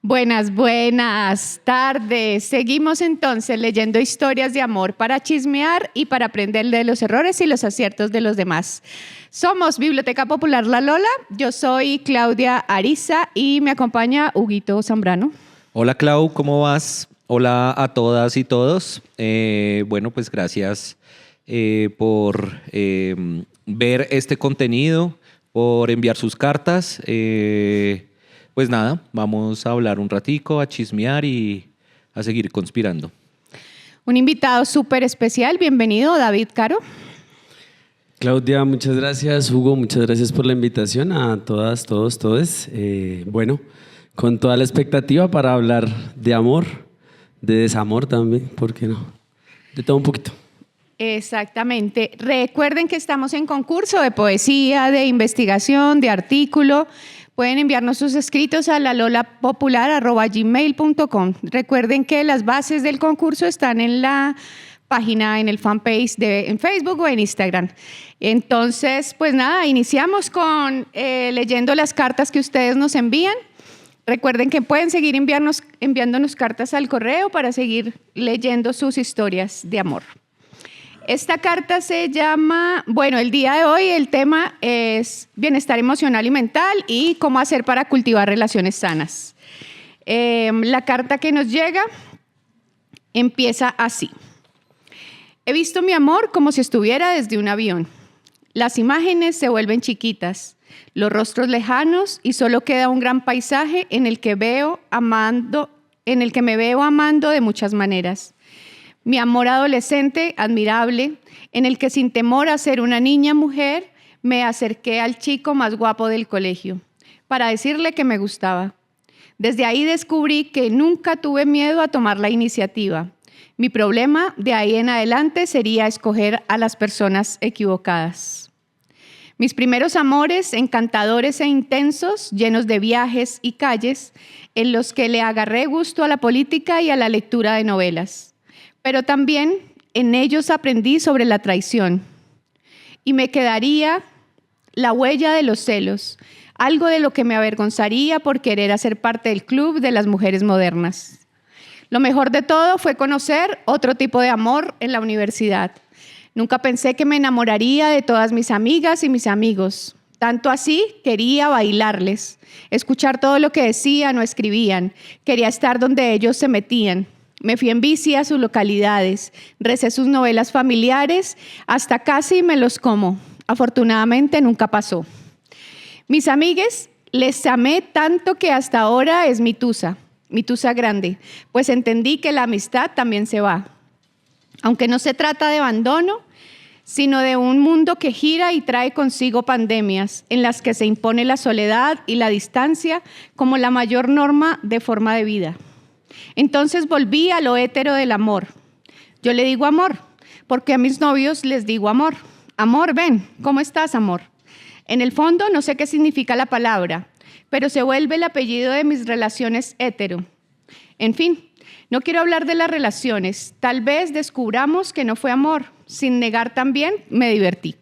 Buenas, buenas tardes. Seguimos entonces leyendo historias de amor para chismear y para aprender de los errores y los aciertos de los demás. Somos Biblioteca Popular La Lola. Yo soy Claudia Ariza y me acompaña Huguito Zambrano. Hola Clau, ¿cómo vas? Hola a todas y todos. Bueno, pues gracias por ver este contenido, por enviar sus cartas. Pues nada, vamos a hablar un ratico, a chismear y a seguir conspirando. Un invitado súper especial. Bienvenido, David Caro. Claudia, muchas gracias. Hugo, muchas gracias por la invitación a todas, todos, todes. Bueno, con toda la expectativa para hablar de amor, de desamor también, ¿por qué no? De todo un poquito. Exactamente. Recuerden que estamos en concurso de poesía, de investigación, de artículo. Pueden enviarnos sus escritos a lalolapopular@gmail.com. Recuerden que las bases del concurso están en la página, en el fanpage en Facebook o en Instagram. Entonces, pues nada, iniciamos con leyendo las cartas que ustedes nos envían. Recuerden que pueden seguir enviándonos cartas al correo para seguir leyendo sus historias de amor. Esta carta se llama, el día de hoy el tema es bienestar emocional y mental y cómo hacer para cultivar relaciones sanas. La carta que nos llega empieza así. He visto mi amor como si estuviera desde un avión. Las imágenes se vuelven chiquitas, los rostros lejanos y solo queda un gran paisaje en el que me veo amando de muchas maneras. Mi amor adolescente, admirable, en el que sin temor a ser una niña mujer, me acerqué al chico más guapo del colegio para decirle que me gustaba. Desde ahí descubrí que nunca tuve miedo a tomar la iniciativa. Mi problema de ahí en adelante sería escoger a las personas equivocadas. Mis primeros amores, encantadores e intensos, llenos de viajes y calles, en los que le agarré gusto a la política y a la lectura de novelas. Pero también en ellos aprendí sobre la traición. Y me quedaría la huella de los celos, algo de lo que me avergonzaría por querer hacer parte del club de las mujeres modernas. Lo mejor de todo fue conocer otro tipo de amor en la universidad. Nunca pensé que me enamoraría de todas mis amigas y mis amigos. Tanto así, quería bailarles, escuchar todo lo que decían o escribían. Quería estar donde ellos se metían. Me fui en bici a sus localidades, recé sus novelas familiares, hasta casi me los como. Afortunadamente nunca pasó. Mis amigues les amé tanto que hasta ahora es mi tusa grande, pues entendí que la amistad también se va. Aunque no se trata de abandono, sino de un mundo que gira y trae consigo pandemias, en las que se impone la soledad y la distancia como la mayor norma de forma de vida. Entonces volví a lo hétero del amor. Yo le digo amor, porque a mis novios les digo amor. Amor, ven, ¿cómo estás, amor? En el fondo no sé qué significa la palabra, pero se vuelve el apellido de mis relaciones hétero. En fin, no quiero hablar de las relaciones. Tal vez descubramos que no fue amor. Sin negar también, me divertí.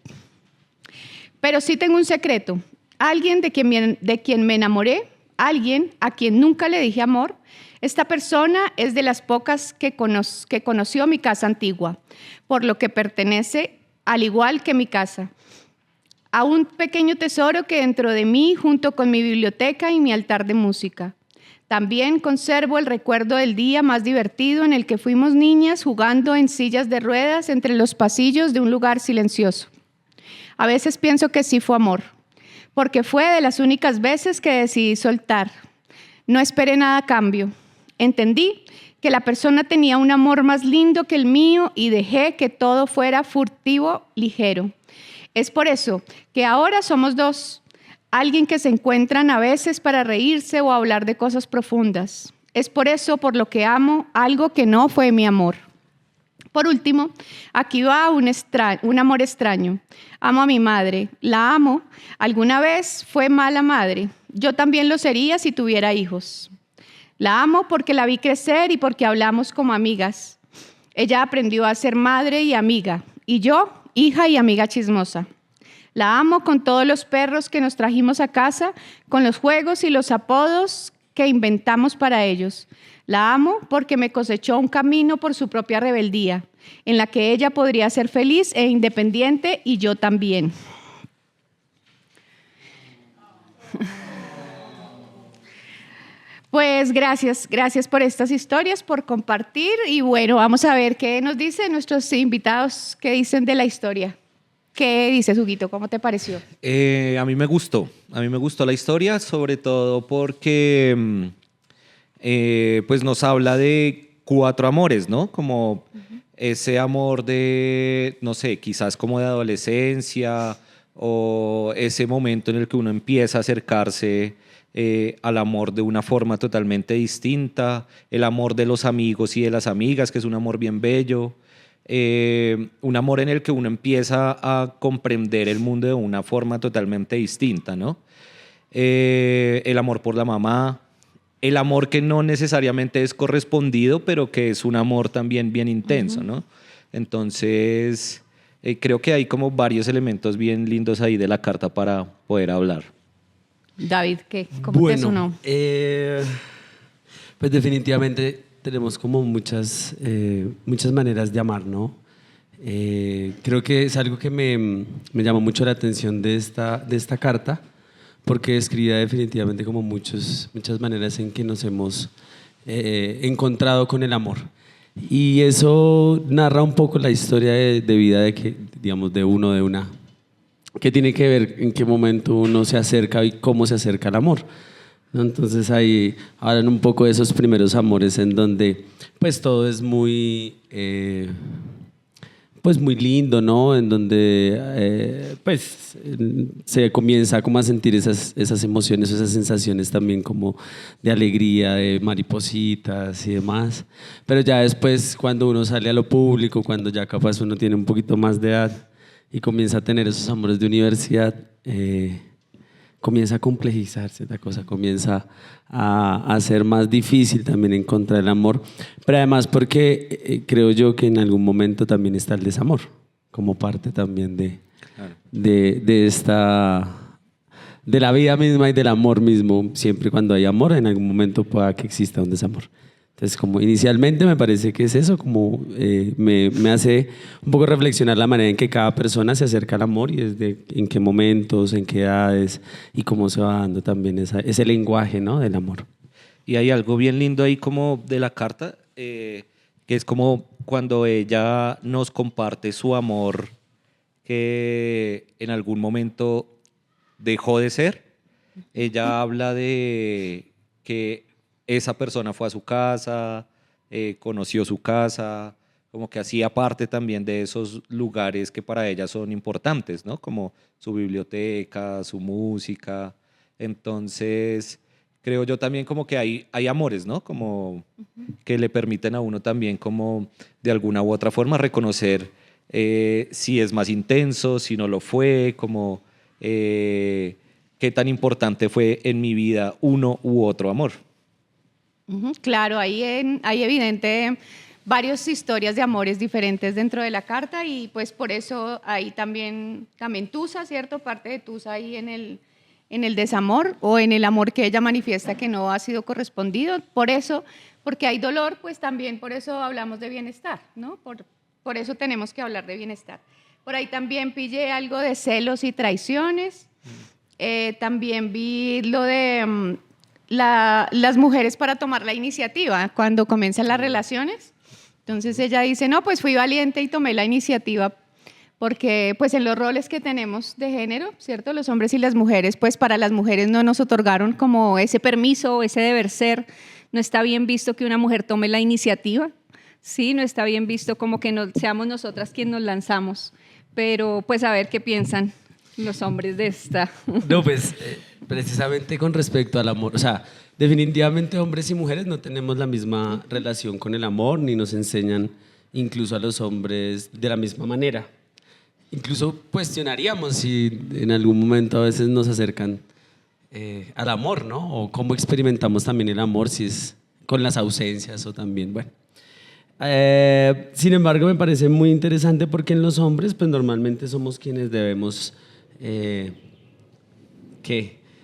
Pero sí tengo un secreto. Alguien de quien me enamoré, alguien a quien nunca le dije amor. Esta persona es de las pocas que conoció mi casa antigua, por lo que pertenece, al igual que mi casa, a un pequeño tesoro que dentro de mí, junto con mi biblioteca y mi altar de música. También conservo el recuerdo del día más divertido en el que fuimos niñas jugando en sillas de ruedas entre los pasillos de un lugar silencioso. A veces pienso que sí fue amor, porque fue de las únicas veces que decidí soltar. No esperé nada a cambio. Entendí que la persona tenía un amor más lindo que el mío y dejé que todo fuera furtivo, ligero. Es por eso que ahora somos dos, alguien que se encuentran a veces para reírse o hablar de cosas profundas. Es por eso por lo que amo algo que no fue mi amor. Por último, aquí va un amor extraño. Amo a mi madre, la amo. Alguna vez fue mala madre. Yo también lo sería si tuviera hijos. La amo porque la vi crecer y porque hablamos como amigas. Ella aprendió a ser madre y amiga, y yo, hija y amiga chismosa. La amo con todos los perros que nos trajimos a casa, con los juegos y los apodos que inventamos para ellos. La amo porque me cosechó un camino por su propia rebeldía, en la que ella podría ser feliz e independiente y yo también. Pues gracias por estas historias, por compartir y bueno, vamos a ver qué nos dicen nuestros invitados, qué dicen de la historia. ¿Qué dices, Huguito? ¿Cómo te pareció? A mí me gustó la historia, sobre todo porque pues nos habla de 4 amores, ¿no? Como ese amor de, no sé, quizás como de adolescencia o ese momento en el que uno empieza a acercarse al amor de una forma totalmente distinta, el amor de los amigos y de las amigas, que es un amor bien bello, un amor en el que uno empieza a comprender el mundo de una forma totalmente distinta, ¿no? El amor por la mamá, el amor que no necesariamente es correspondido, pero que es un amor también bien intenso, ¿no? Entonces, creo que hay como varios elementos bien lindos ahí de la carta para poder hablar. David, ¿cómo te sonó? Pues definitivamente tenemos como muchas maneras de amar, ¿no? Creo que es algo que me llamó mucho la atención de esta carta, porque describe definitivamente como muchas maneras en que nos hemos encontrado con el amor. Y eso narra un poco la historia de vida de uno, de una, que tiene que ver en qué momento uno se acerca y cómo se acerca al amor, ¿no? Entonces ahí hablan un poco de esos primeros amores en donde pues todo es muy lindo, ¿no? En donde se comienza como a sentir esas emociones, esas sensaciones también como de alegría, de maripositas y demás. Pero ya después, cuando uno sale a lo público, cuando ya capaz uno tiene un poquito más de edad y comienza a tener esos amores de universidad, comienza a complejizarse la cosa, comienza a ser más difícil también encontrar el amor, pero además porque creo yo que en algún momento también está el desamor, como parte también de la vida misma y del amor mismo. Siempre cuando hay amor, en algún momento pueda que exista un desamor. Entonces, como inicialmente me parece que es eso, como me hace un poco reflexionar la manera en que cada persona se acerca al amor y desde en qué momentos, en qué edades y cómo se va dando también ese lenguaje, ¿no?, del amor. Y hay algo bien lindo ahí como de la carta, que es como cuando ella nos comparte su amor que en algún momento dejó de ser. Ella habla de que esa persona fue a su casa, conoció su casa, como que hacía parte también de esos lugares que para ella son importantes, ¿no? Como su biblioteca, su música. Entonces, creo yo también como que hay amores, ¿no? Como que le permiten a uno también como de alguna u otra forma reconocer si es más intenso, si no lo fue, como qué tan importante fue en mi vida uno u otro amor. Claro, hay evidente varias historias de amores diferentes dentro de la carta y pues por eso hay también Tusa, ¿cierto? Parte de Tusa ahí en el desamor o en el amor que ella manifiesta que no ha sido correspondido. Por eso, porque hay dolor, pues también por eso hablamos de bienestar, ¿no? Por eso tenemos que hablar de bienestar. Por ahí también pillé algo de celos y traiciones. También vi lo de las mujeres para tomar la iniciativa cuando comienzan las relaciones. Entonces ella dice, no, pues fui valiente y tomé la iniciativa porque pues en los roles que tenemos de género, ¿cierto? Los hombres y las mujeres, pues para las mujeres no nos otorgaron como ese permiso, ese deber ser. No está bien visto que una mujer tome la iniciativa, ¿sí? No está bien visto como que seamos nosotras quienes nos lanzamos. Pero pues a ver qué piensan los hombres de esta. No, pues precisamente con respecto al amor, o sea, definitivamente hombres y mujeres no tenemos la misma relación con el amor, ni nos enseñan incluso a los hombres de la misma manera. Incluso cuestionaríamos si en algún momento a veces nos acercan al amor, ¿no? O cómo experimentamos también el amor, si es con las ausencias o también, bueno. Sin embargo, me parece muy interesante porque en los hombres, pues normalmente somos quienes debemos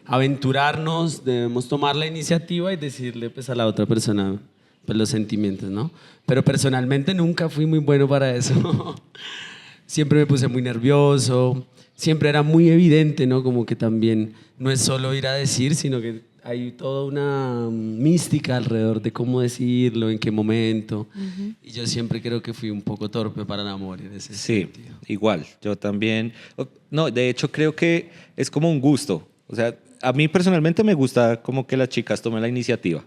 aventurarnos, debemos tomar la iniciativa y decirle pues a la otra persona pues los sentimientos, ¿no? Pero personalmente nunca fui muy bueno para eso. Siempre me puse muy nervioso, siempre era muy evidente, ¿no? Como que también no es solo ir a decir, sino que hay toda una mística alrededor de cómo decirlo, en qué momento. Y yo siempre creo que fui un poco torpe para el amor en ese sentido. Igual, yo también. No, de hecho creo que es como un gusto. O sea, a mí personalmente me gusta como que las chicas tomen la iniciativa.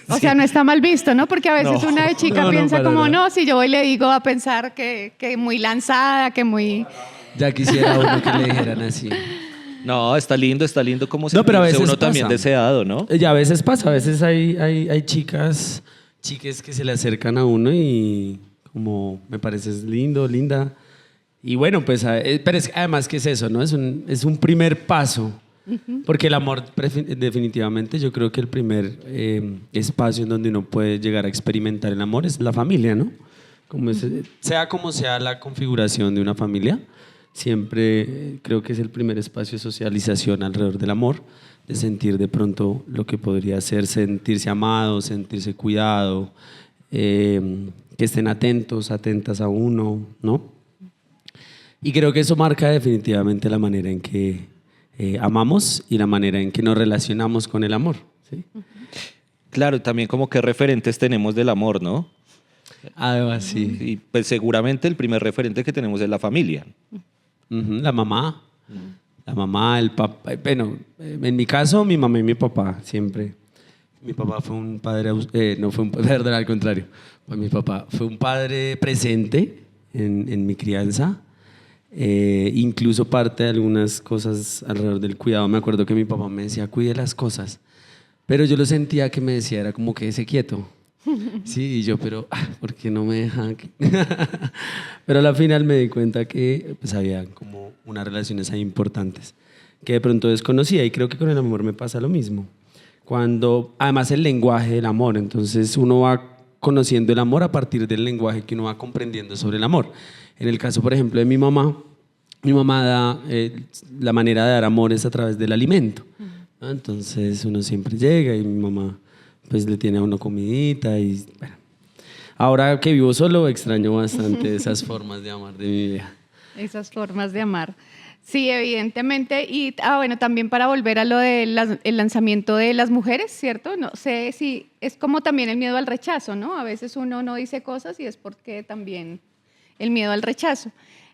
O sea, no está mal visto, ¿no? Porque a veces No. una chica No, piensa para como, nada. no, si yo voy y le digo a pensar que muy lanzada, que muy... Ya quisiera uno que le dijeran así. No, está lindo como No, pero a veces uno pasa. también deseado, ¿no? Y a veces pasa, a veces hay chiques que se le acercan a uno y como me pareces lindo, linda. Y bueno, pues, pero además, ¿qué es eso? ¿No? Es un primer paso. Porque el amor, definitivamente, yo creo que el primer espacio en donde uno puede llegar a experimentar el amor es la familia, ¿no? Sea como sea la configuración de una familia, siempre creo que es el primer espacio de socialización alrededor del amor, de sentir de pronto lo que podría ser sentirse amado, sentirse cuidado, que estén atentas a uno, ¿no? Y creo que eso marca definitivamente la manera en que amamos y la manera en que nos relacionamos con el amor, ¿sí? Claro, también como qué referentes tenemos del amor, ¿no? Además, sí. Y pues seguramente el primer referente que tenemos es la familia. La mamá. La mamá, el papá. Bueno, en mi caso, mi mamá y mi papá, siempre. Mi papá fue un padre, no fue un perdón, al contrario. Pues mi papá fue un padre presente en mi crianza. Incluso parte de algunas cosas alrededor del cuidado. Me acuerdo que mi papá me decía, cuide las cosas. Pero yo lo sentía que me decía, era como que ese quieto. Sí, y yo, pero ¿por qué no me dejan? Pero a la final me di cuenta que pues, había como unas relaciones ahí importantes que de pronto desconocía, y creo que con el amor me pasa lo mismo. Cuando, además, el lenguaje del amor, entonces uno va conociendo el amor a partir del lenguaje que uno va comprendiendo sobre el amor. En el caso, por ejemplo, de mi mamá da, la manera de dar amor es a través del alimento, ¿no? Entonces uno siempre llega y mi mamá pues le tiene a uno comidita y bueno. Ahora que vivo solo extraño bastante esas formas de amar de mi vida. Esas formas de amar. Sí, evidentemente. Y bueno, también para volver a lo del lanzamiento de las mujeres, ¿cierto? No sé si es como también el miedo al rechazo, ¿no? A veces uno no dice cosas y es porque también el miedo al rechazo.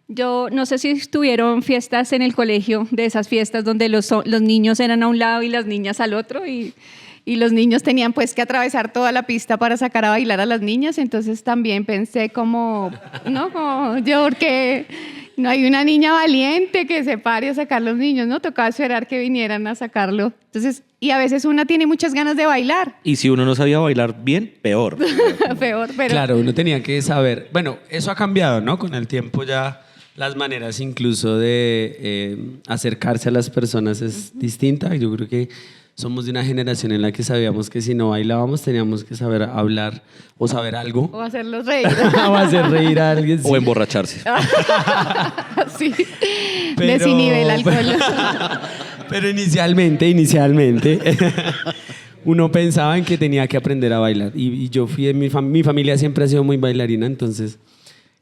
Yo no sé si tuvieron fiestas en el colegio, de esas fiestas donde los niños eran a un lado y las niñas al otro, y los niños tenían pues que atravesar toda la pista para sacar a bailar a las niñas, entonces también pensé como, ¿no? Como yo, porque no hay una niña valiente que se pare a sacar los niños, ¿no? Tocaba esperar que vinieran a sacarlo. Entonces, y a veces una tiene muchas ganas de bailar. Y si uno no sabía bailar bien, peor. Peor, pero... Claro, uno tenía que saber. Bueno, eso ha cambiado, ¿no? Con el tiempo ya las maneras incluso de acercarse a las personas es distinta. Yo creo que somos de una generación en la que sabíamos que si no bailábamos teníamos que saber hablar o saber algo. O hacerlos reír. O hacer reír a alguien. O emborracharse. Sí, desinhibe el alcohol. Pero inicialmente, uno pensaba en que tenía que aprender a bailar. Y yo fui, mi familia siempre ha sido muy bailarina, entonces,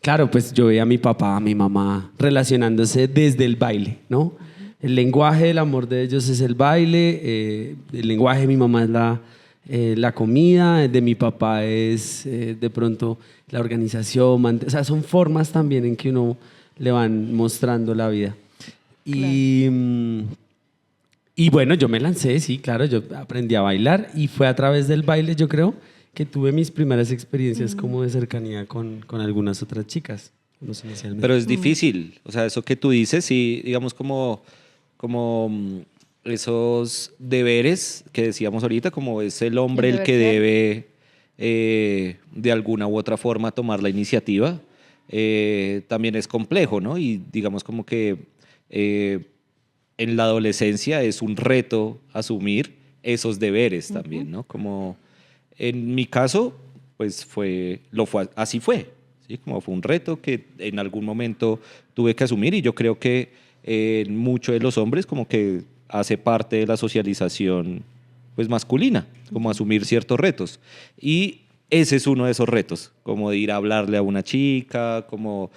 claro, pues yo veía a mi papá, a mi mamá relacionándose desde el baile, ¿no? El lenguaje del amor de ellos es el baile, el lenguaje de mi mamá es la comida, el de mi papá es de pronto la organización, o sea, son formas también en que uno le van mostrando la vida. Y bueno, yo me lancé, sí, claro, yo aprendí a bailar y fue a través del baile, yo creo, que tuve mis primeras experiencias como de cercanía con algunas otras chicas. Pero es difícil, o sea, eso que tú dices, sí, digamos como esos deberes que decíamos ahorita, como es el hombre el que debe de alguna u otra forma tomar la iniciativa, también es complejo, ¿no? Y digamos como que en la adolescencia es un reto asumir esos deberes también, ¿no? Como en mi caso, pues así fue, ¿sí? Como fue un reto que en algún momento tuve que asumir, y yo creo que en muchos de los hombres como que hace parte de la socialización pues masculina, como asumir ciertos retos. Y ese es uno de esos retos, como de ir a hablarle a una chica, como,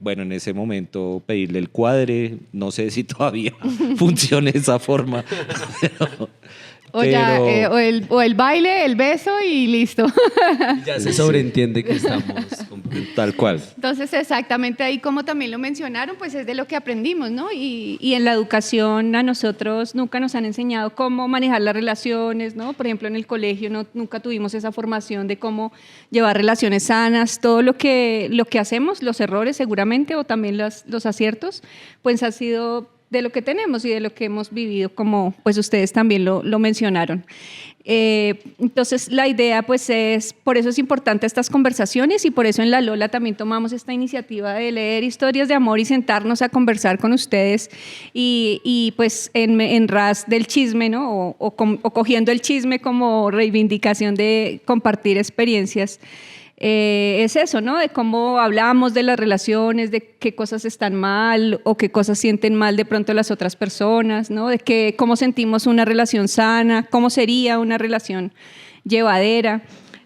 bueno, en ese momento pedirle el cuadre. No sé si todavía funciona esa forma. O el baile, el beso y listo. Ya se sobreentiende que estamos Tal cual. Entonces, exactamente ahí, como también lo mencionaron, pues es de lo que aprendimos, ¿no? Y en la educación a nosotros nunca nos han enseñado cómo manejar las relaciones, ¿no? Por ejemplo, en el colegio nunca tuvimos esa formación de cómo llevar relaciones sanas. Todo lo que hacemos, los errores seguramente, o también los aciertos, pues ha sido de lo que tenemos y de lo que hemos vivido, como pues ustedes también lo mencionaron. Entonces la idea pues es, por eso es importante estas conversaciones y por eso en La Lola también tomamos esta iniciativa de leer historias de amor y sentarnos a conversar con ustedes y pues en ras del chisme, ¿no? o cogiendo el chisme como reivindicación de compartir experiencias. Es eso, ¿no? De cómo hablamos de las relaciones, de qué cosas están mal o qué cosas sienten mal de pronto las otras personas, ¿no? De cómo sentimos una relación sana, cómo sería una relación llevadera,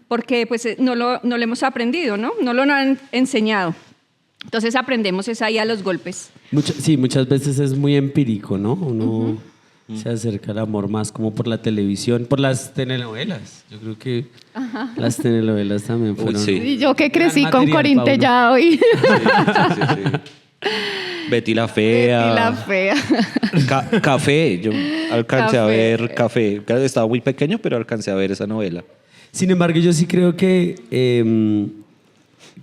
porque pues no lo hemos aprendido, ¿no? No lo han enseñado. Entonces aprendemos es ahí a los golpes. Sí, muchas veces es muy empírico, ¿no? Uno se acerca al amor más como por la televisión, por las telenovelas. Yo creo que las telenovelas también fueron... sí. Y yo que crecí gran con material Corín pa' uno. Tellado y Sí. Betty la Fea. y la fea. Café. Yo alcancé a Café. ver Café. Estaba muy pequeño, pero alcancé a ver esa novela. Sin embargo, yo sí creo que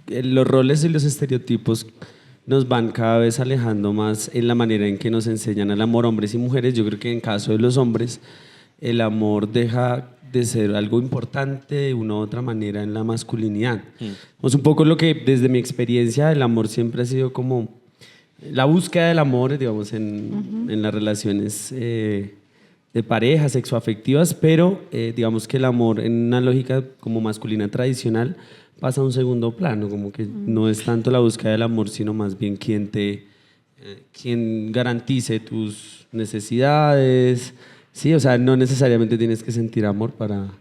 los roles y los estereotipos nos van cada vez alejando más en la manera en que nos enseñan el amor hombres y mujeres. Yo creo que en caso de los hombres, el amor deja de ser algo importante de una u otra manera en la masculinidad. Es un poco lo que desde mi experiencia el amor siempre ha sido como la búsqueda del amor, digamos, en las relaciones de pareja, sexoafectivas, pero digamos que el amor en una lógica como masculina tradicional pasa a un segundo plano, como que no es tanto la búsqueda del amor, sino más bien quien garantice tus necesidades. Sí, o sea, no necesariamente tienes que sentir amor para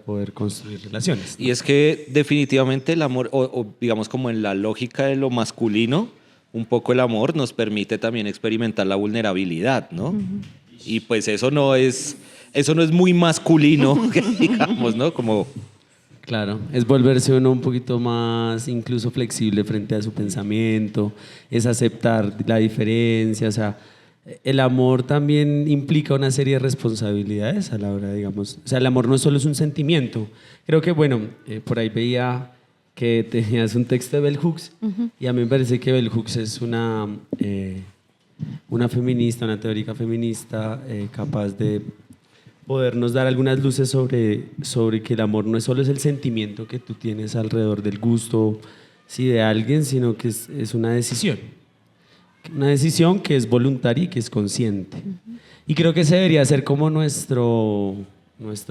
poder construir relaciones, ¿no? Y es que definitivamente el amor, o digamos como en la lógica de lo masculino, un poco el amor nos permite también experimentar la vulnerabilidad, ¿no? Y pues eso no es muy masculino, digamos, ¿no? Como... Claro, es volverse uno un poquito más incluso flexible frente a su pensamiento, es aceptar la diferencia, o sea, el amor también implica una serie de responsabilidades a la hora, digamos, o sea, el amor no solo es un sentimiento. Creo que, bueno, por ahí veía que tenías un texto de Bell Hooks y a mí me parece que Bell Hooks es una feminista, una teórica feminista capaz de podernos dar algunas luces sobre que el amor no solo es el sentimiento que tú tienes alrededor del gusto, sí, de alguien, sino que es una decisión. Una decisión que es voluntaria y que es consciente. Y creo que ese debería ser como nuestro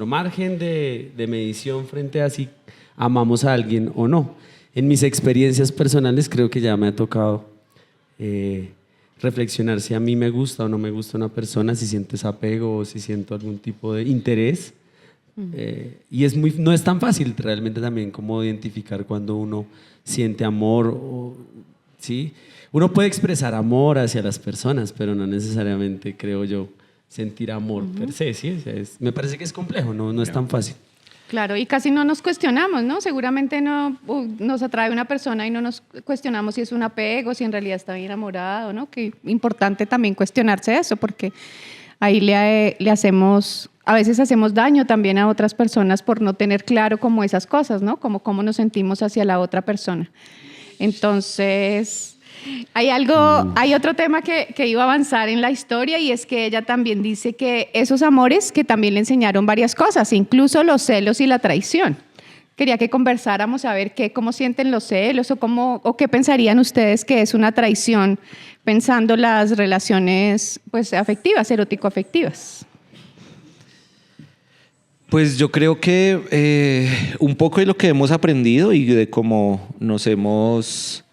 margen de medición frente a si amamos a alguien o no. En mis experiencias personales creo que ya me ha tocado reflexionar si a mí me gusta o no me gusta una persona, si siento ese apego o si siento algún tipo de interés. Y no es tan fácil realmente también como identificar cuando uno siente amor. ¿Sí? Uno puede expresar amor hacia las personas, pero no necesariamente, creo yo, sentir amor per se. ¿Sí? O sea, me parece que es complejo, no es tan fácil. Claro, y casi no nos cuestionamos, ¿no? Seguramente nos atrae una persona y no nos cuestionamos si es un apego, si en realidad está bien enamorado, ¿no? Que importante también cuestionarse eso, porque ahí a veces hacemos daño también a otras personas por no tener claro como esas cosas, ¿no? Como cómo nos sentimos hacia la otra persona. Entonces, hay otro tema que iba a avanzar en la historia y es que ella también dice que esos amores que también le enseñaron varias cosas, incluso los celos y la traición. Quería que conversáramos a ver cómo sienten los celos o qué pensarían ustedes que es una traición pensando las relaciones pues, afectivas, erótico-afectivas. Pues yo creo que un poco de lo que hemos aprendido y de cómo nos hemos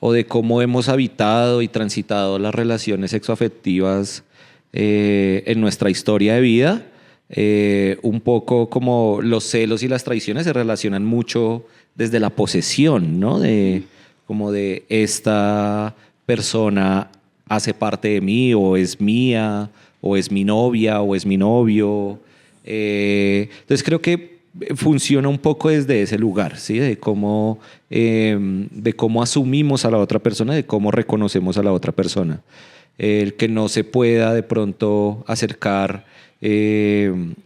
o de cómo hemos habitado y transitado las relaciones sexoafectivas en nuestra historia de vida. Un poco como los celos y las traiciones se relacionan mucho desde la posesión, ¿no? Como de esta persona hace parte de mí, o es mía, o es mi novia, o es mi novio. Entonces creo que funciona un poco desde ese lugar, ¿sí? De cómo asumimos a la otra persona, de cómo reconocemos a la otra persona. El que no se pueda de pronto acercar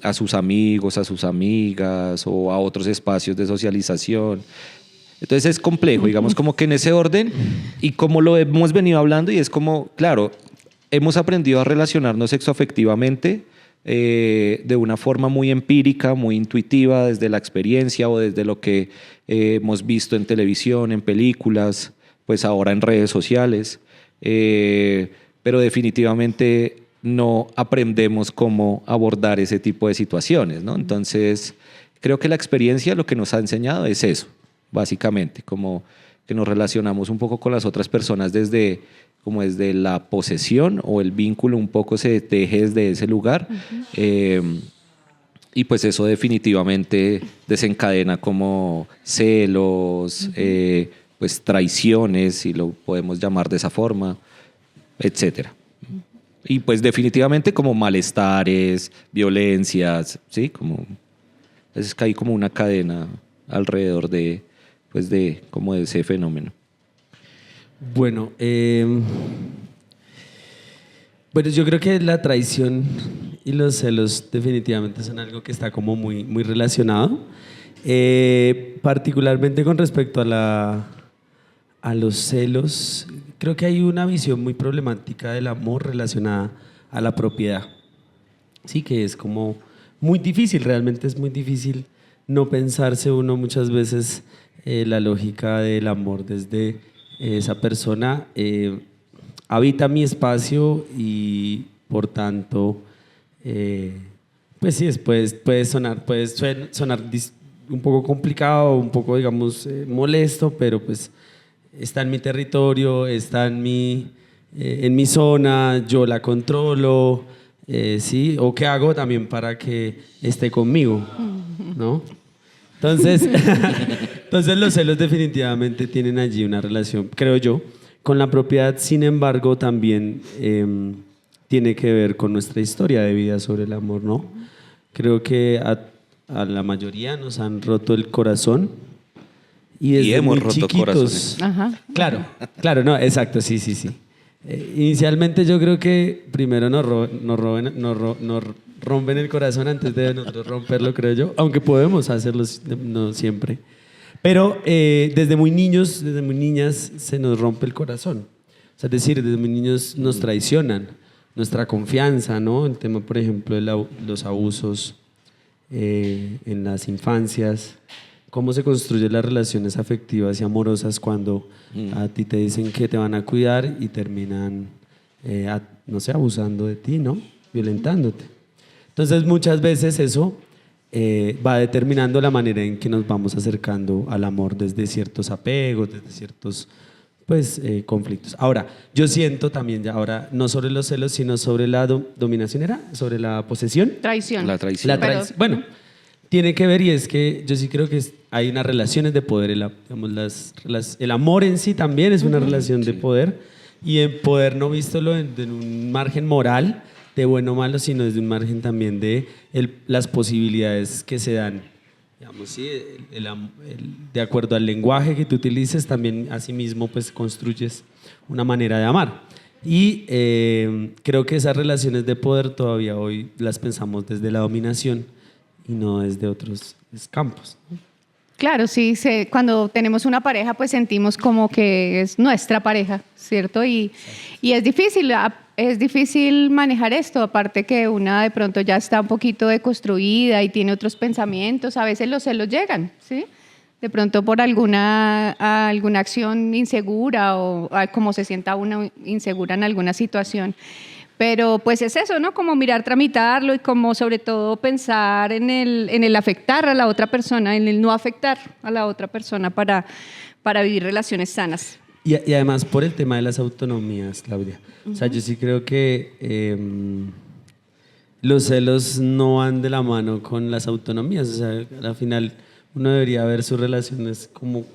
a sus amigos, a sus amigas o a otros espacios de socialización. Entonces es complejo, digamos, como que en ese orden, y como lo hemos venido hablando, y es como, claro, hemos aprendido a relacionarnos sexoafectivamente de una forma muy empírica, muy intuitiva, desde la experiencia o desde lo que hemos visto en televisión, en películas, pues ahora en redes sociales, pero definitivamente no aprendemos cómo abordar ese tipo de situaciones, ¿no? Entonces, creo que la experiencia lo que nos ha enseñado es eso, básicamente, como que nos relacionamos un poco con las otras personas desde la posesión, o el vínculo un poco se teje desde ese lugar. Y pues eso definitivamente desencadena como celos, pues traiciones, si lo podemos llamar de esa forma, etcétera. Y pues definitivamente como malestares, violencias, ¿sí? Es que hay como una cadena alrededor de ese fenómeno. Bueno, yo creo que la traición y los celos definitivamente son algo que está como muy, muy relacionado, particularmente con respecto a los celos. Creo que hay una visión muy problemática del amor relacionada a la propiedad, sí, que es como muy difícil, realmente es muy difícil no pensarse uno muchas veces la lógica del amor desde esa persona habita mi espacio y por tanto pues sí, puede sonar un poco complicado, un poco digamos molesto, pero pues está en mi territorio, está en mi zona, yo la controlo, ¿sí? ¿O qué hago también para que esté conmigo? ¿No? Entonces los celos definitivamente tienen allí una relación, creo yo, con la propiedad. Sin embargo, también tiene que ver con nuestra historia de vida sobre el amor, ¿no? Creo que a la mayoría nos han roto el corazón. Y hemos roto corazones. Ajá. Claro, no, exacto, sí. Inicialmente yo creo que primero nos rompen el corazón antes de nosotros romperlo, creo yo, aunque podemos hacerlo no siempre. Pero desde muy niños, desde muy niñas se nos rompe el corazón. O sea, es decir, desde muy niños nos traicionan nuestra confianza, ¿no? El tema, por ejemplo, de los abusos en las infancias. ¿Cómo se construyen las relaciones afectivas y amorosas cuando a ti te dicen que te van a cuidar y terminan, no sé, abusando de ti, ¿no? Violentándote. Entonces, muchas veces eso va determinando la manera en que nos vamos acercando al amor desde ciertos apegos, desde ciertos conflictos. Ahora, yo siento también, ahora, no sobre los celos, sino sobre la dominación, ¿era? Sobre la posesión. Traición. La traición. Bueno, tiene que ver, y es que yo sí creo que hay unas relaciones de poder. El amor en sí también es una relación de poder, y en poder no vístolo en un margen moral de bueno o malo, sino desde un margen también de las posibilidades que se dan. Digamos, sí, de acuerdo al lenguaje que tú utilices, también asimismo pues construyes una manera de amar. Y creo que esas relaciones de poder todavía hoy las pensamos desde la dominación y no desde otros campos. Claro, sí, cuando tenemos una pareja, pues sentimos como que es nuestra pareja, ¿cierto? Y es difícil manejar esto, aparte que una de pronto ya está un poquito deconstruida y tiene otros pensamientos, a veces los celos llegan, ¿sí? De pronto por alguna acción insegura o como se sienta una insegura en alguna situación. Pero pues es eso, ¿no? Como mirar, tramitarlo y como sobre todo pensar en el afectar a la otra persona, en el no afectar a la otra persona para vivir relaciones sanas. Y además por el tema de las autonomías, Claudia. O sea, yo sí creo que los celos no van de la mano con las autonomías. O sea, al final uno debería ver sus relaciones como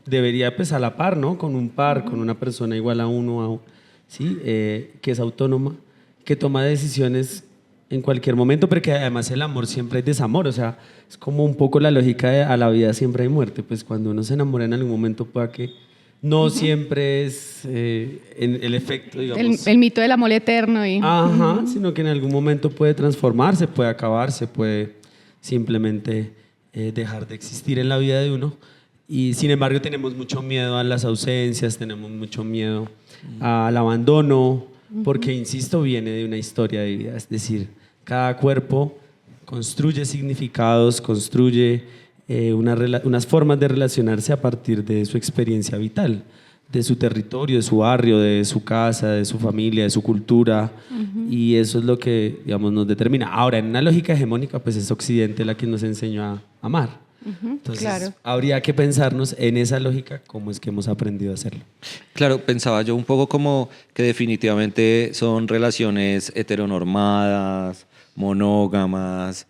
debería, pues, a la par, ¿no? Con un par, con una persona igual a uno, ¿sí? Que es autónoma, que toma decisiones en cualquier momento, porque además el amor siempre es desamor. O sea, es como un poco la lógica de a la vida siempre hay muerte. Pues cuando uno se enamora en algún momento pueda que no siempre es el efecto, digamos. El mito del amor eterno. Ajá, sino que en algún momento puede transformarse, puede acabarse, puede simplemente dejar de existir en la vida de uno. Y sin embargo tenemos mucho miedo a las ausencias, tenemos mucho miedo al abandono, porque, insisto, viene de una historia de vida. Es decir, cada cuerpo construye significados, construye unas formas de relacionarse a partir de su experiencia vital, de su territorio, de su barrio, de su casa, de su familia, de su cultura, y eso es lo que, digamos, nos determina. Ahora, en una lógica hegemónica, pues es Occidente la que nos enseñó a amar. Entonces, claro. habría que pensarnos en esa lógica cómo es que hemos aprendido a hacerlo. Claro, pensaba yo un poco como que definitivamente son relaciones heteronormadas, monógamas.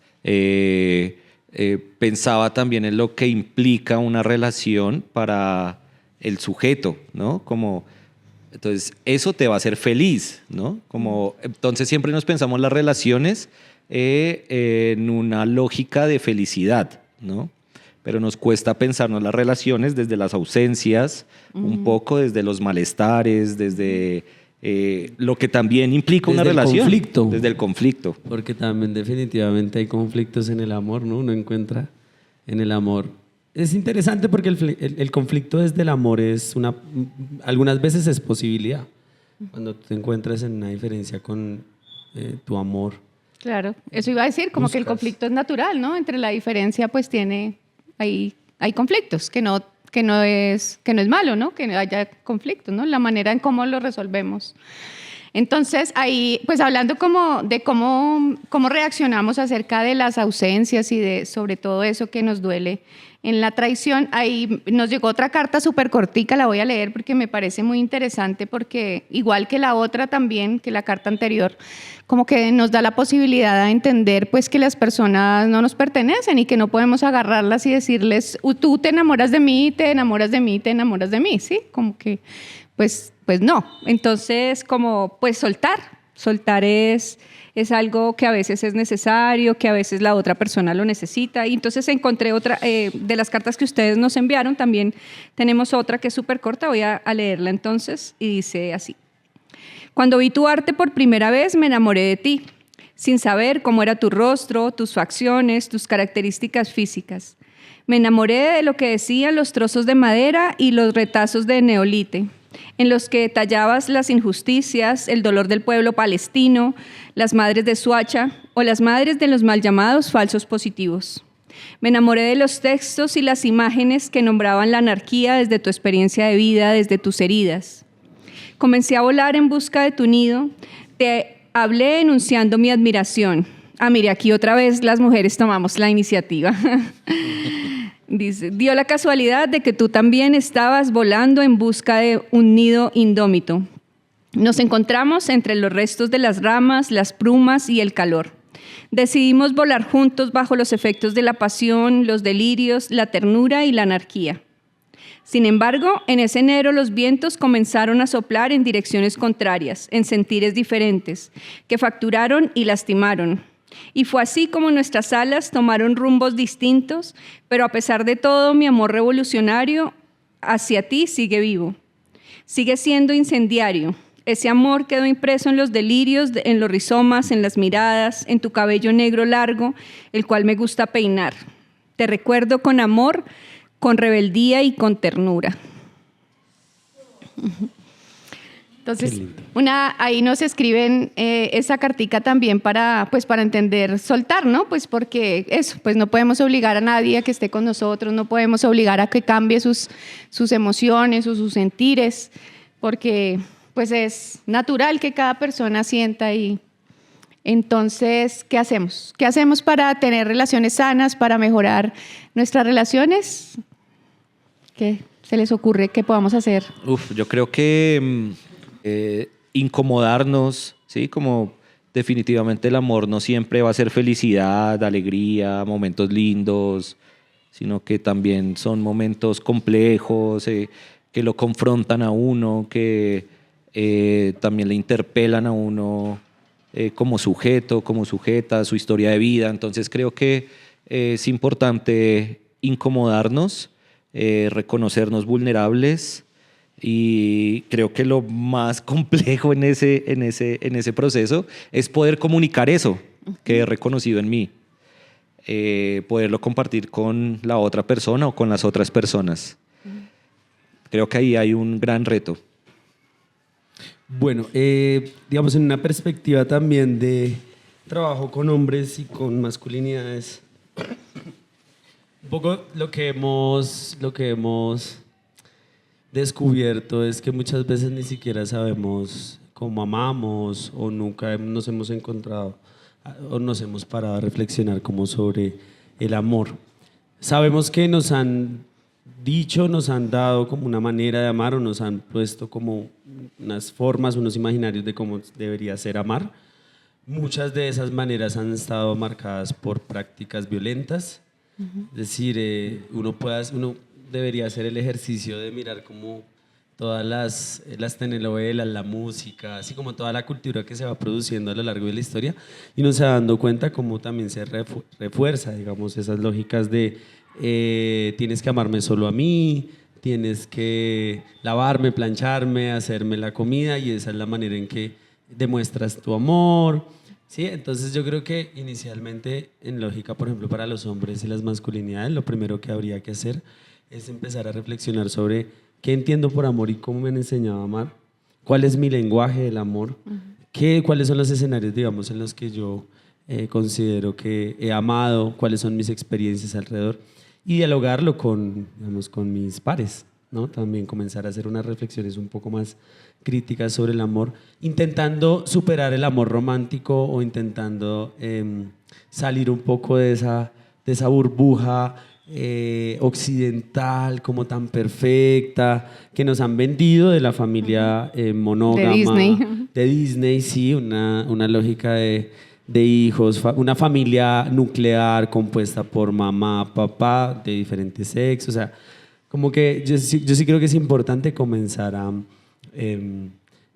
Pensaba también en lo que implica una relación para el sujeto, ¿no? Como, entonces, eso te va a hacer feliz, ¿no? Como, entonces siempre nos pensamos las relaciones en una lógica de felicidad, ¿no? Pero nos cuesta pensarnos las relaciones desde las ausencias, un poco desde los malestares, desde lo que también implica una relación. Conflicto. Desde el conflicto. Porque también definitivamente hay conflictos en el amor, ¿no? Uno encuentra en el amor. Es interesante porque el conflicto desde el amor algunas veces es posibilidad. Cuando te encuentras en una diferencia con tu amor. Claro, eso iba a decir, como que el conflicto es natural, ¿no? Entre la diferencia, pues hay conflictos, que no es malo, ¿no? Que haya conflictos, ¿no? La manera en cómo lo resolvemos. Entonces, ahí, pues hablando como de cómo reaccionamos acerca de las ausencias y de sobre todo eso que nos duele en la traición, ahí nos llegó otra carta súper cortica, la voy a leer porque me parece muy interesante, porque igual que la otra también, que la carta anterior, como que nos da la posibilidad de entender pues que las personas no nos pertenecen y que no podemos agarrarlas y decirles, tú te enamoras de mí, te enamoras de mí, te enamoras de mí, ¿sí? Como que pues no. Entonces, como pues soltar es algo que a veces es necesario, que a veces la otra persona lo necesita. Y entonces encontré otra, de las cartas que ustedes nos enviaron, también tenemos otra que es súper corta, voy a leerla entonces, y dice así. Cuando vi tu arte por primera vez, me enamoré de ti, sin saber cómo era tu rostro, tus facciones, tus características físicas. Me enamoré de lo que decían los trozos de madera y los retazos de neolite, en los que detallabas las injusticias, el dolor del pueblo palestino, las madres de Suacha o las madres de los mal llamados falsos positivos. Me enamoré de los textos y las imágenes que nombraban la anarquía desde tu experiencia de vida, desde tus heridas. Comencé a volar en busca de tu nido, te hablé enunciando mi admiración. Mire, aquí otra vez las mujeres tomamos la iniciativa. Dice, dio la casualidad de que tú también estabas volando en busca de un nido indómito. Nos encontramos entre los restos de las ramas, las plumas y el calor. Decidimos volar juntos bajo los efectos de la pasión, los delirios, la ternura y la anarquía. Sin embargo, en ese enero los vientos comenzaron a soplar en direcciones contrarias, en sentires diferentes, que fracturaron y lastimaron. Y fue así como nuestras alas tomaron rumbos distintos, pero a pesar de todo, mi amor revolucionario hacia ti sigue vivo. Sigue siendo incendiario. Ese amor quedó impreso en los delirios, en los rizomas, en las miradas, en tu cabello negro largo, el cual me gusta peinar. Te recuerdo con amor, con rebeldía y con ternura. Entonces, ahí nos escriben esa cartica también para entender soltar, ¿no? Pues porque eso, pues no podemos obligar a nadie a que esté con nosotros, no podemos obligar a que cambie sus emociones o sus sentires, porque pues es natural que cada persona sienta y entonces, ¿qué hacemos? ¿Qué hacemos para tener relaciones sanas, para mejorar nuestras relaciones? ¿Qué se les ocurre que podamos hacer? Yo creo que incomodarnos, ¿sí? Como definitivamente el amor no siempre va a ser felicidad, alegría, momentos lindos, sino que también son momentos complejos, que lo confrontan a uno, que también le interpelan a uno como sujeto, como sujeta, su historia de vida. Entonces creo que es importante incomodarnos, reconocernos vulnerables, y creo que lo más complejo en ese proceso es poder comunicar eso que he reconocido en mí, poderlo compartir con la otra persona o con las otras personas. Creo que ahí hay un gran reto. Bueno, digamos en una perspectiva también de trabajo con hombres y con masculinidades, un poco lo que hemos descubierto es que muchas veces ni siquiera sabemos cómo amamos o nunca nos hemos encontrado o nos hemos parado a reflexionar como sobre el amor. Sabemos que nos han dicho, nos han dado como una manera de amar o nos han puesto como unas formas, unos imaginarios de cómo debería ser amar. Muchas de esas maneras han estado marcadas por prácticas violentas. Es decir, uno debería hacer el ejercicio de mirar como todas las telenovelas, la música, así como toda la cultura que se va produciendo a lo largo de la historia, y uno se va dando cuenta cómo también se refuerza, digamos, esas lógicas de tienes que amarme solo a mí, tienes que lavarme, plancharme, hacerme la comida, y esa es la manera en que demuestras tu amor. Sí, entonces yo creo que inicialmente, en lógica, por ejemplo, para los hombres y las masculinidades, lo primero que habría que hacer es empezar a reflexionar sobre qué entiendo por amor y cómo me han enseñado a amar, cuál es mi lenguaje del amor, cuáles son los escenarios, digamos, en los que yo considero que he amado, cuáles son mis experiencias alrededor, y dialogarlo digamos, con mis pares, ¿no? También comenzar a hacer unas reflexiones un poco más críticas sobre el amor, intentando superar el amor romántico o intentando salir un poco de esa burbuja occidental como tan perfecta que nos han vendido de la familia monógama de Disney, sí, una lógica de hijos, una familia nuclear compuesta por mamá, papá de diferentes sexos. O sea, como que yo sí creo que es importante comenzar a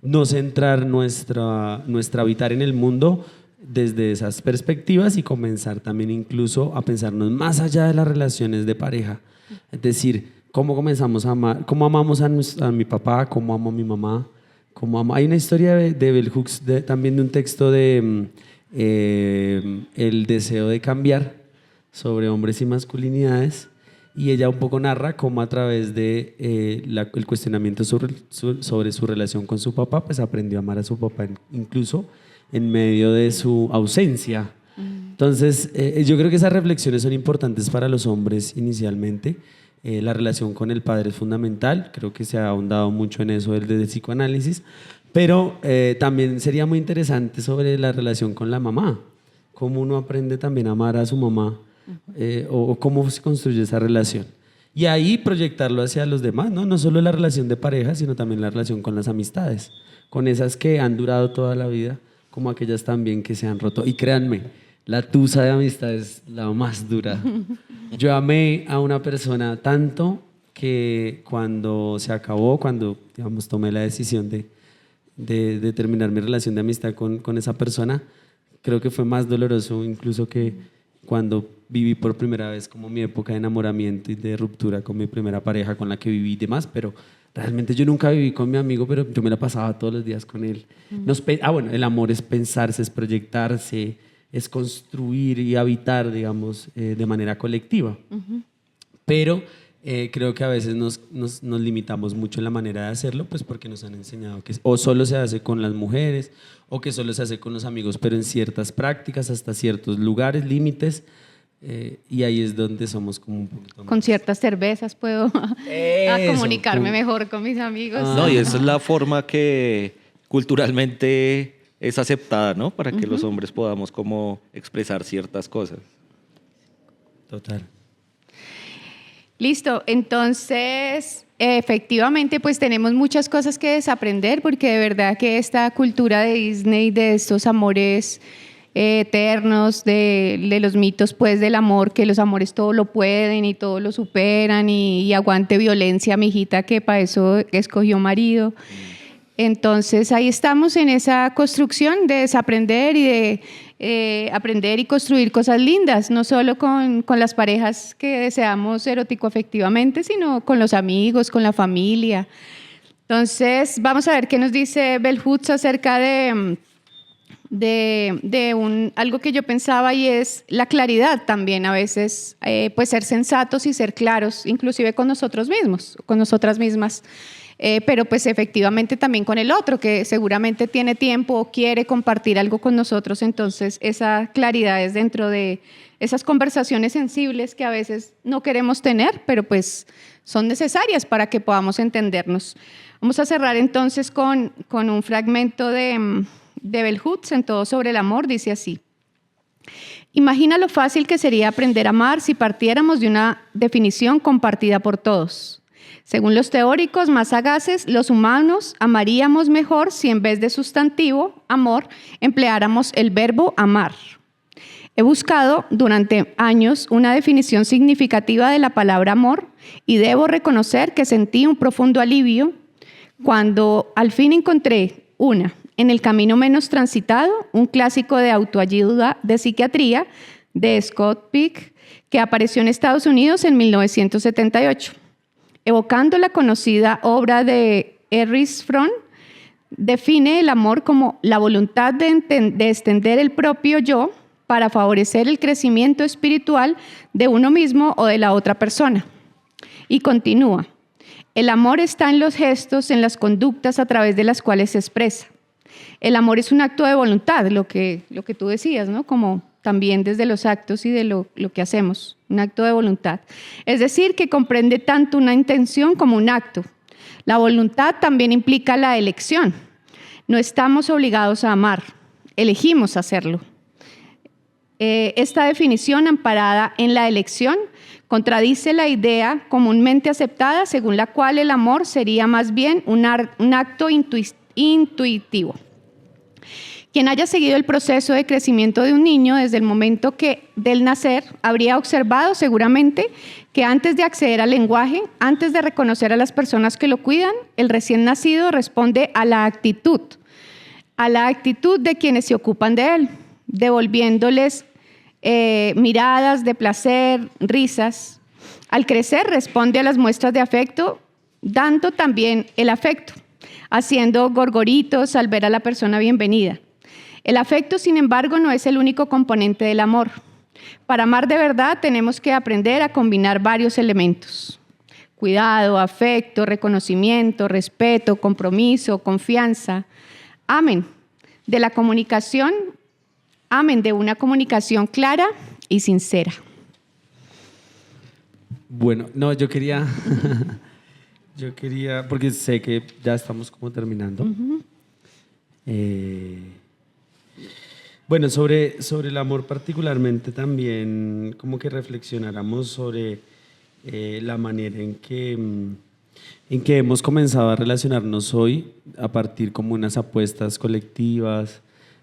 no centrar nuestra habitar en el mundo desde esas perspectivas y comenzar también incluso a pensarnos más allá de las relaciones de pareja. Es decir, cómo comenzamos a amar, cómo amamos a mi papá, cómo amo a mi mamá, hay una historia de Bell Hooks, también de un texto de El deseo de cambiar, sobre hombres y masculinidades, y ella un poco narra cómo a través de el cuestionamiento sobre su relación con su papá, pues aprendió a amar a su papá incluso en medio de su ausencia. Entonces, yo creo que esas reflexiones son importantes para los hombres inicialmente. La relación con el padre es fundamental, creo que se ha ahondado mucho en eso desde el psicoanálisis, pero también sería muy interesante sobre la relación con la mamá, cómo uno aprende también a amar a su mamá, o cómo se construye esa relación. Y ahí proyectarlo hacia los demás, ¿no? No solo la relación de pareja, sino también la relación con las amistades, con esas que han durado toda la vida, como aquellas también que se han roto. Y créanme, la tusa de amistad es la más dura. Yo amé a una persona tanto que cuando se acabó, cuando digamos, tomé la decisión de terminar mi relación de amistad con esa persona, creo que fue más doloroso incluso que cuando viví por primera vez como mi época de enamoramiento y de ruptura con mi primera pareja con la que viví y demás, pero realmente yo nunca viví con mi amigo, pero yo me la pasaba todos los días con él. Bueno, el amor es pensarse, es proyectarse, es construir y habitar, digamos, de manera colectiva. Pero creo que a veces nos limitamos mucho en la manera de hacerlo, pues porque nos han enseñado que o solo se hace con las mujeres o que solo se hace con los amigos, pero en ciertas prácticas, hasta ciertos lugares, límites. Y ahí es donde somos como un poquito más. Con ciertas cervezas puedo comunicarme mejor con mis amigos. No, y esa es la forma que culturalmente es aceptada, ¿no? Para que los hombres podamos como expresar ciertas cosas. Total. Listo, entonces efectivamente, pues tenemos muchas cosas que desaprender porque de verdad que esta cultura de Disney, de estos amores eternos, de los mitos pues del amor, que los amores todo lo pueden y todo lo superan y aguante violencia, mijita, que para eso escogió marido. Entonces ahí estamos en esa construcción de desaprender y de aprender y construir cosas lindas, no solo con las parejas que deseamos erótico-afectivamente, sino con los amigos, con la familia. Entonces vamos a ver qué nos dice Bell Hooks acerca de algo que yo pensaba, y es la claridad también a veces, pues ser sensatos y ser claros, inclusive con nosotros mismos, con nosotras mismas. Pero pues efectivamente también con el otro, que seguramente tiene tiempo o quiere compartir algo con nosotros. Entonces esa claridad es dentro de esas conversaciones sensibles que a veces no queremos tener, pero pues son necesarias para que podamos entendernos. Vamos a cerrar entonces con un fragmento de Bell Hooks en Todo sobre el amor. Dice así: imagina lo fácil que sería aprender a amar si partiéramos de una definición compartida por todos. Según los teóricos más sagaces, los humanos amaríamos mejor si en vez de sustantivo, amor, empleáramos el verbo amar. He buscado durante años una definición significativa de la palabra amor y debo reconocer que sentí un profundo alivio cuando al fin encontré una en El camino menos transitado, un clásico de autoayuda de psiquiatría de Scott Peck que apareció en Estados Unidos en 1978. Evocando la conocida obra de Erich Fromm, define el amor como la voluntad de extender el propio yo para favorecer el crecimiento espiritual de uno mismo o de la otra persona. Y continúa: el amor está en los gestos, en las conductas a través de las cuales se expresa. El amor es un acto de voluntad, lo que tú decías, ¿no? Como también desde los actos y de lo que hacemos, un acto de voluntad. Es decir, que comprende tanto una intención como un acto. La voluntad también implica la elección. No estamos obligados a amar, elegimos hacerlo. Esta definición amparada en la elección contradice la idea comúnmente aceptada según la cual el amor sería más bien un acto intuitivo. Quien haya seguido el proceso de crecimiento de un niño desde el momento del nacer habría observado seguramente que antes de acceder al lenguaje, antes de reconocer a las personas que lo cuidan, el recién nacido responde a la actitud de quienes se ocupan de él, devolviéndoles miradas de placer, risas. Al crecer responde a las muestras de afecto, dando también el afecto, haciendo gorgoritos al ver a la persona bienvenida. El afecto, sin embargo, no es el único componente del amor. Para amar de verdad tenemos que aprender a combinar varios elementos: cuidado, afecto, reconocimiento, respeto, compromiso, confianza. Amen de una comunicación clara y sincera. Bueno, no, yo quería, porque sé que ya estamos como terminando. Bueno, sobre el amor particularmente también como que reflexionáramos sobre la manera en que hemos comenzado a relacionarnos hoy a partir como unas apuestas colectivas.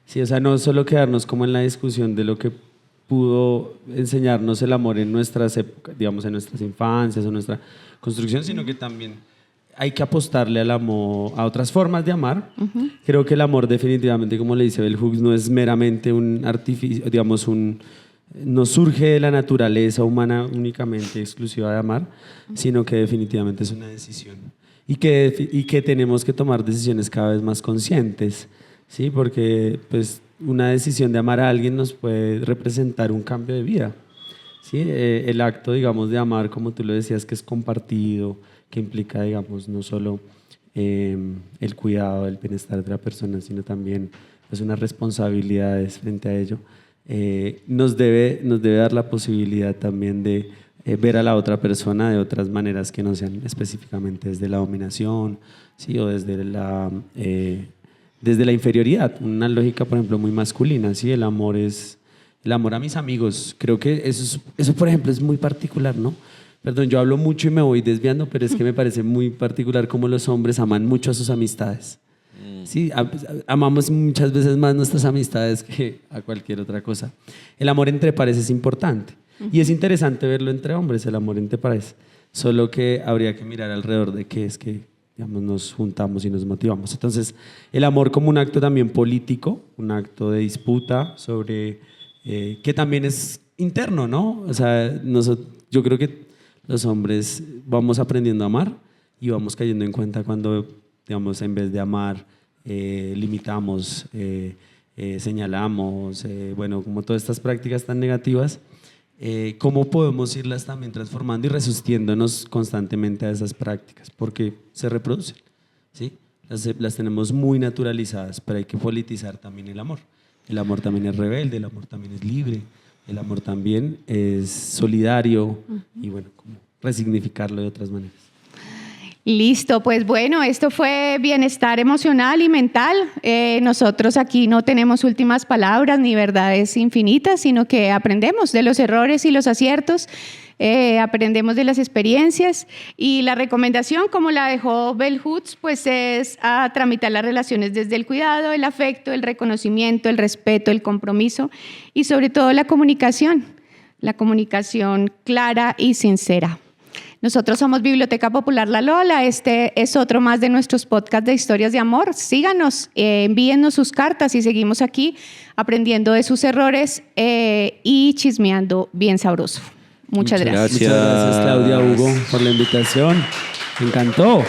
Sí, o sea, no solo quedarnos como en la discusión de lo que pudo enseñarnos el amor en nuestras épocas, digamos, en nuestras infancias o nuestra construcción, sino que también hay que apostarle al amor, a otras formas de amar. Creo que el amor definitivamente, como le dice Bell Hooks, no es meramente un artificio, digamos, no surge de la naturaleza humana únicamente exclusiva de amar, sino que definitivamente es una decisión. Y que tenemos que tomar decisiones cada vez más conscientes, ¿sí? Porque pues, una decisión de amar a alguien nos puede representar un cambio de vida, ¿sí? El acto, digamos, de amar, como tú lo decías, que es compartido, que implica, digamos, no solo el cuidado, el bienestar de la persona, sino también pues, unas responsabilidades frente a ello. Nos debe dar la posibilidad también de ver a la otra persona de otras maneras que no sean específicamente desde la dominación, ¿sí? O desde la inferioridad, una lógica, por ejemplo, muy masculina, ¿sí? El amor a mis amigos. Creo que eso, por ejemplo, es muy particular, ¿no? Perdón, yo hablo mucho y me voy desviando, pero es que me parece muy particular cómo los hombres aman mucho a sus amistades. Sí, amamos muchas veces más nuestras amistades que a cualquier otra cosa. El amor entre pares es importante y es interesante verlo entre hombres, el amor entre pares. Solo que habría que mirar alrededor de qué es que, digamos, nos juntamos y nos motivamos. Entonces, el amor como un acto también político, un acto de disputa sobre que también es interno, ¿no? O sea, yo creo que los hombres vamos aprendiendo a amar y vamos cayendo en cuenta cuando, digamos, en vez de amar, limitamos, señalamos, bueno, como todas estas prácticas tan negativas, cómo podemos irlas también transformando y resistiéndonos constantemente a esas prácticas, porque se reproducen, ¿sí? Las tenemos muy naturalizadas, pero hay que politizar también el amor. El amor también es rebelde, el amor también es libre, el amor también es solidario y bueno, como resignificarlo de otras maneras. Listo, pues bueno, esto fue bienestar emocional y mental. Nosotros aquí no tenemos últimas palabras ni verdades infinitas, sino que aprendemos de los errores y los aciertos, aprendemos de las experiencias y la recomendación, como la dejó Bell Hooks, pues es a tramitar las relaciones desde el cuidado, el afecto, el reconocimiento, el respeto, el compromiso y sobre todo la comunicación clara y sincera. Nosotros somos Biblioteca Popular La Lola. Este es otro más de nuestros podcasts de historias de amor. Síganos, envíennos sus cartas y seguimos aquí aprendiendo de sus errores y chismeando bien sabroso. Muchas gracias. Muchas gracias, Claudia, Hugo, por la invitación. Me encantó.